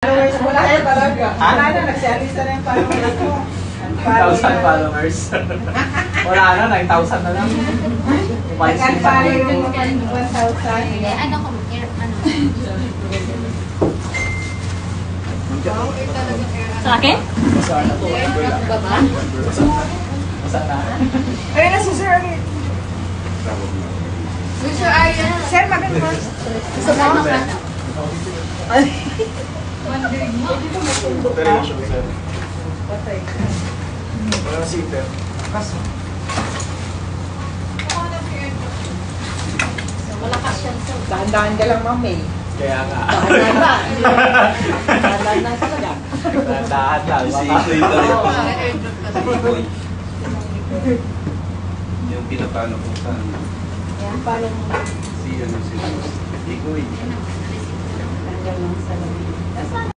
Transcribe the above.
Followers mo na yan talaga. Ha? Wala na, nagsialisa na yung followers mo. 9,000 followers. Wala na, 9,000 na lang. Nag-unfollow yung 1,000. Ano ko, ano? Sa akin? Basa na to. Baba? Basa na. Ayun na si Sir. Gusto Arya. Sir, maganda. Gusto mo ka? Patay. Walang seater. Malakas yan sa. Dahan-dahan ka lang, ma'am eh. Kaya nga. Dahan-dahan na. Dahan-dahan na talaga. Dahan lang. Si Baka- Itoy daw. Itoy. Yung pinapano ko sa Yan, paano mo? si Ikoy. Tanggal lang sa lamin.